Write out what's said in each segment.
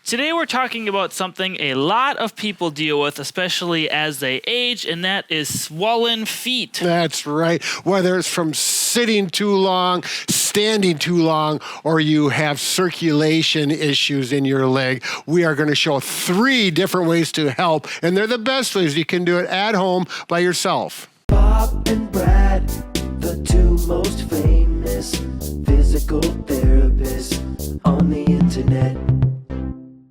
Today we're talking about something a lot of people deal with, especially as they age, and that is swollen feet. That's right. Whether it's from sitting too long, standing too long, or you have circulation issues in your leg, we are going to show 3 different ways to help, and they're the best ways. You can do it at home by yourself. Bob and Brad, the 2 most famous physical therapists on the internet.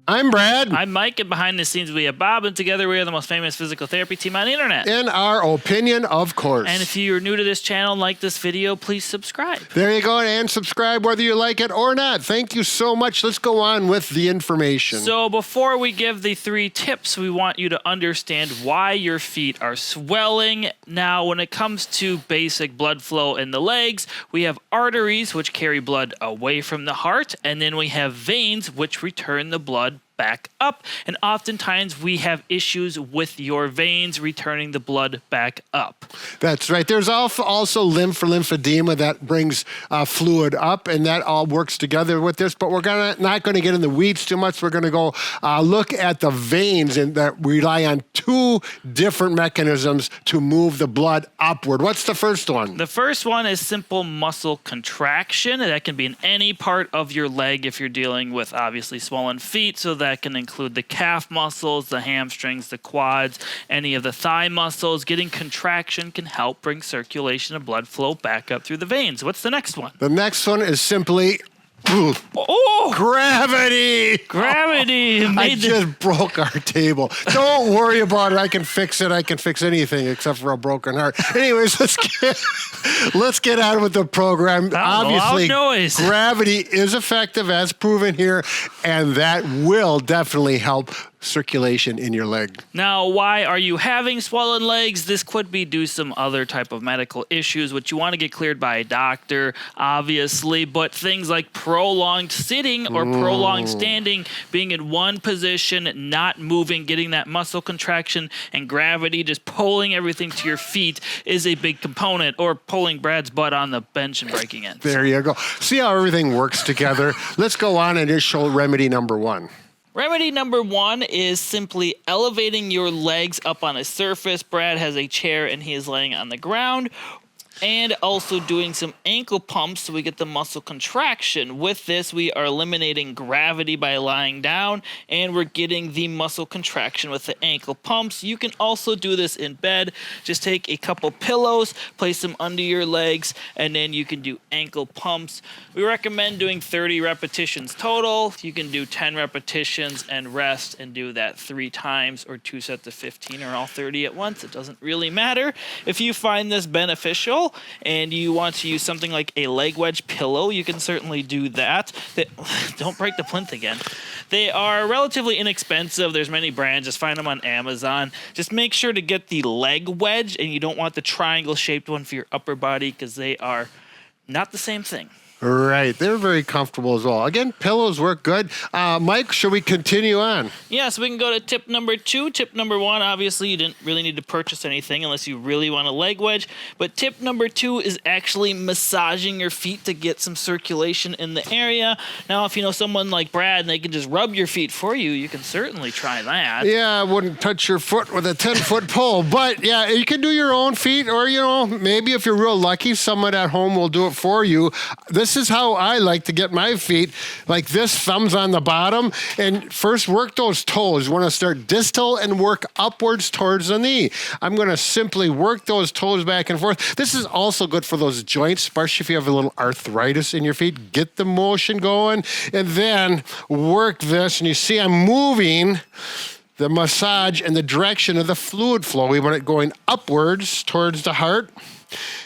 I'm Brad. I'm Mike, and behind the scenes we have Bob, and together we are the most famous physical therapy team on the internet. In our opinion, of course. And if you're new to this channel and like this video, please subscribe. There you go, and subscribe whether you like it or not. Thank you so much. Let's go on with the information. So before we give the 3 tips, we want you to understand why your feet are swelling. Now, when it comes to basic blood flow in the legs, we have arteries, which carry blood away from the heart, and then we have veins, which return the blood back up. And oftentimes we have issues with your veins returning the blood back up. That's right. There's also lymphedema that brings fluid up, and that all works together with this. But we're not going to get in the weeds too much. We're going to go look at the veins, and that rely on 2 different mechanisms to move the blood upward. What's the first one? The first one is simple muscle contraction. That can be in any part of your leg if you're dealing with obviously swollen feet. So that can include the calf muscles, the hamstrings, the quads, any of the thigh muscles. Getting contraction can help bring circulation and blood flow back up through the veins. What's the next one? The next one is simply Oh! Gravity! Gravity! I just broke our table. Don't worry about it. I can fix it. I can fix anything except for a broken heart. Anyways, let's get on with the program. Obviously, gravity is effective as proven here, and that will definitely help circulation in your leg. Now, why are you having swollen legs? This could be due to some other type of medical issues, which you want to get cleared by a doctor, obviously, but things like prolonged sitting or prolonged standing, being in one position, not moving, getting that muscle contraction, and gravity just pulling everything to your feet is a big component, or pulling Brad's butt on the bench and breaking it. There you go. See how everything works together? Let's go on and just show remedy number 1. Remedy number 1 is simply elevating your legs up on a surface. Brad has a chair and he is laying on the ground. And also doing some ankle pumps so we get the muscle contraction. With this, we are eliminating gravity by lying down, and we're getting the muscle contraction with the ankle pumps. You can also do this in bed. Just take a couple pillows, place them under your legs, and then you can do ankle pumps. We recommend doing 30 repetitions total. You can do 10 repetitions and rest and do that 3 times, or 2 sets of 15, or all 30 at once. It doesn't really matter. If you find this beneficial and you want to use something like a leg wedge pillow, you can certainly do that. Don't break the plinth again. They are relatively inexpensive. There's many brands. Just find them on Amazon. Just make sure to get the leg wedge, and you don't want the triangle-shaped one for your upper body because they are not the same thing. Right. They're very comfortable as well. Again, pillows work good. Mike, should we continue on? Yeah, so we can go to tip number 2. Tip number 1, obviously, you didn't really need to purchase anything unless you really want a leg wedge. But tip number 2 is actually massaging your feet to get some circulation in the area. Now, if you know someone like Brad and they can just rub your feet for you, you can certainly try that. Yeah, I wouldn't touch your foot with a 10-foot pole. But, yeah, you can do your own feet, or, maybe if you're real lucky, someone at home will do it for you. This is how I like to get my feet, like this, thumbs on the bottom, and first work those toes. You want to start distal and work upwards towards the knee. I'm going to simply work those toes back and forth. This is also good for those joints, especially if you have a little arthritis in your feet. Get the motion going, and then work this, and you see I'm moving the massage in the direction of the fluid flow. We want it going upwards towards the heart.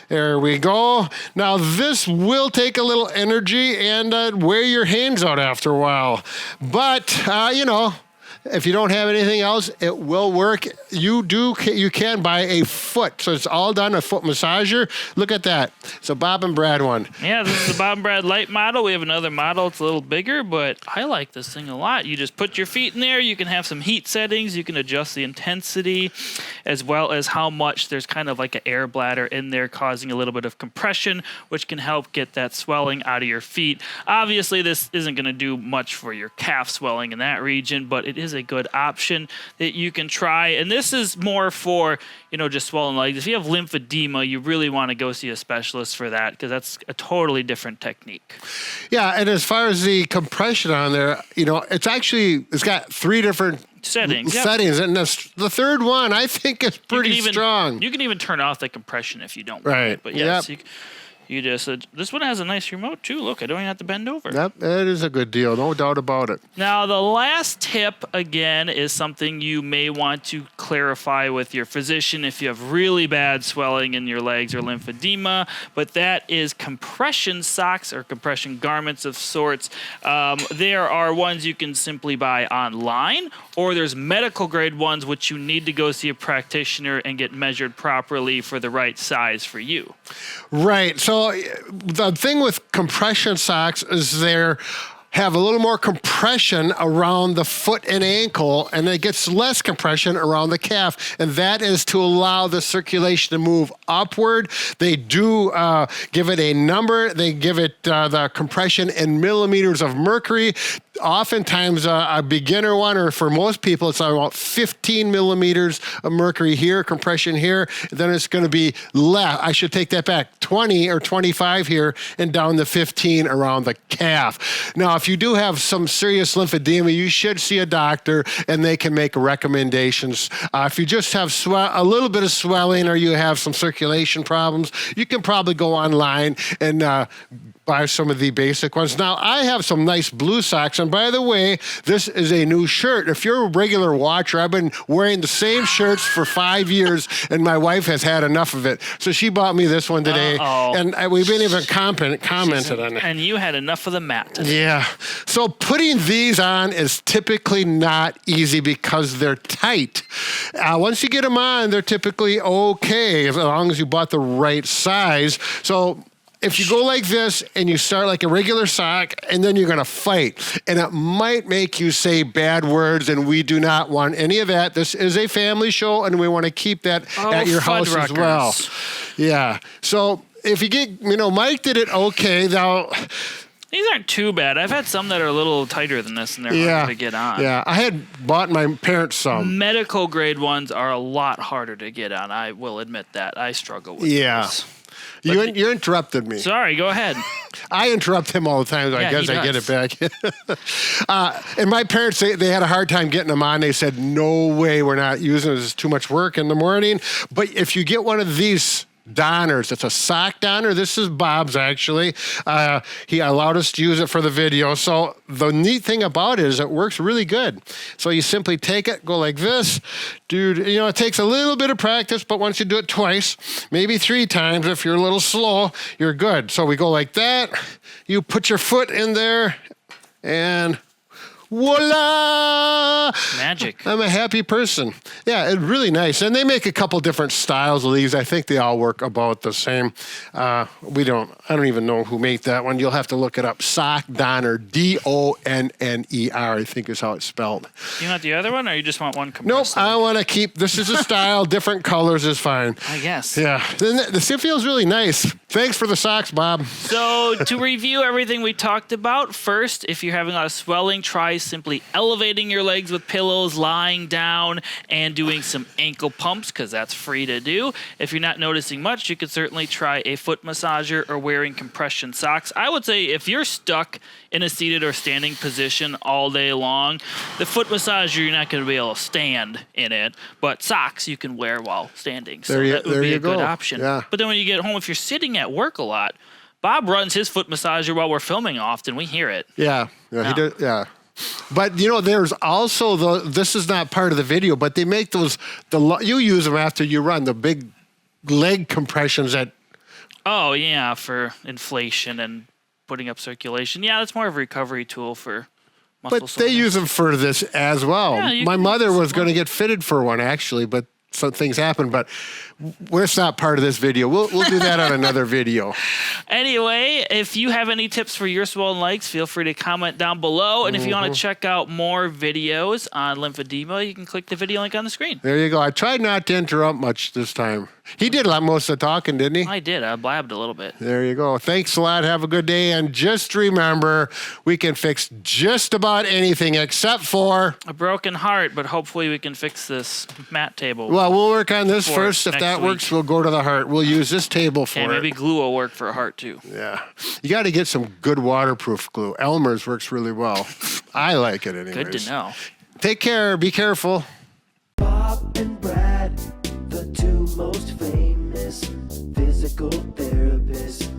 There we go. Now this will take a little energy and wear your hands out after a while. But, If you don't have anything else, it will work. You can buy a foot. So it's all done, a foot massager. Look at that. It's a Bob and Brad one. Yeah, this is the Bob and Brad Light model. We have another model. It's a little bigger, but I like this thing a lot. You just put your feet in there. You can have some heat settings. You can adjust the intensity as well as how much. There's kind of like an air bladder in there causing a little bit of compression, which can help get that swelling out of your feet. Obviously, this isn't going to do much for your calf swelling in that region, but it is a good option that you can try. And this is more for, just swollen legs. If you have lymphedema, you really want to go see a specialist for that because that's a totally different technique. Yeah, and as far as the compression on there, it's got 3 different settings, and the third one I think is pretty strong. You can even turn off the compression if you don't want right. it. But yes, you just this one has a nice remote too. Look, I don't even have to bend over. Yep, that is a good deal, no doubt about it. Now, the last tip, again, is something you may want to clarify with your physician if you have really bad swelling in your legs or lymphedema, but that is compression socks or compression garments of sorts. There are ones you can simply buy online, or there's medical grade ones which you need to go see a practitioner and get measured properly for the right size for you. Right. So the thing with compression socks is they have a little more compression around the foot and ankle, and it gets less compression around the calf, and that is to allow the circulation to move upward. They do give it a number. They give it the compression in millimeters of mercury. Oftentimes, a beginner one, or for most people, it's about 15 millimeters of mercury here, compression here. Then it's going to be less. I should take that back. 20 or 25 here, and down to 15 around the calf. Now, if you do have some serious lymphedema, you should see a doctor, and they can make recommendations. If you just have a little bit of swelling, or you have some circulation problems, you can probably go online and buy some of the basic ones. Now, I have some nice blue socks, and by the way, this is a new shirt. If you're a regular watcher, I've been wearing the same shirts for 5 years, and my wife has had enough of it. So she bought me this one today, and we've been even commented on it. And you had enough of the mat today. Yeah. So putting these on is typically not easy because they're tight. Once you get them on, they're typically okay as long as you bought the right size. So if you go like this and you start like a regular sock, and then you're going to fight, and it might make you say bad words, and we do not want any of that. This is a family show, and we want to keep that at your house as well. Yeah. So if you get, Mike did it okay. Now, these aren't too bad. I've had some that are a little tighter than this, and they're harder to get on. Yeah, I had bought my parents some. Medical grade ones are a lot harder to get on. I will admit that. I struggle with those. You interrupted me. Sorry, go ahead. I interrupt him all the time, so I guess I get it back. And my parents, they had a hard time getting them on. They said, no way, we're not using it. It's too much work in the morning. But if you get one of these donners, it's a sock donner. This is Bob's, actually. He allowed us to use it for the video. So the neat thing about it is it works really good. So you simply take it, go like this. Dude, it takes a little bit of practice, but once you do it twice, maybe 3 times, if you're a little slow, you're good. So we go like that. You put your foot in there, and voila! Magic. I'm a happy person. Yeah, it's really nice. And they make a couple different styles of these. I think they all work about the same. I don't even know who made that one. You'll have to look it up. Sock Donner, Donner, I think is how it's spelled. You want the other one, or you just want one compressed? Nope, I want to keep, this is a style, different colors is fine. I guess. Yeah, it feels really nice. Thanks for the socks, Bob. So to review everything we talked about, first, if you're having a lot of swelling, try simply elevating your legs with pillows, lying down, and doing some ankle pumps, because that's free to do. If you're not noticing much, you could certainly try a foot massager or wearing compression socks. I would say if you're stuck in a seated or standing position all day long, the foot massager, you're not going to be able to stand in it, but socks you can wear while standing. So that would be a good option. Yeah. But then when you get home, if you're sitting at work a lot, Bob runs his foot massager while we're filming often. We hear it. Yeah. He does. Yeah. But there's also this is not part of the video, but they make those, you use them after you run, the big leg compressions that. Oh yeah, for inflation and putting up circulation. Yeah, that's more of a recovery tool for muscle But they soreness. use them for this as well. Yeah, you My can mother use was one. going to get fitted for one actually, but some things happened. But it's not part of this video. We'll do that on another video. Anyway, if you have any tips for your swollen legs, feel free to comment down below. And if you want to check out more videos on lymphedema, you can click the video link on the screen. There you go. I tried not to interrupt much this time. He did a lot most of the talking, didn't he? I did. I blabbed a little bit. There you go. Thanks a lot. Have a good day. And just remember, we can fix just about anything except for... A broken heart, but hopefully we can fix this mat table. Well, we'll work on this For first. If next that week. works, we'll go to the heart. We'll use this table for Okay, maybe it. glue will work for a heart too. Yeah. You got to get some good waterproof glue. Elmer's works really well. I like it anyways. Good to know. Take care. Be careful. Bob and Brad, the two most famous physical therapists.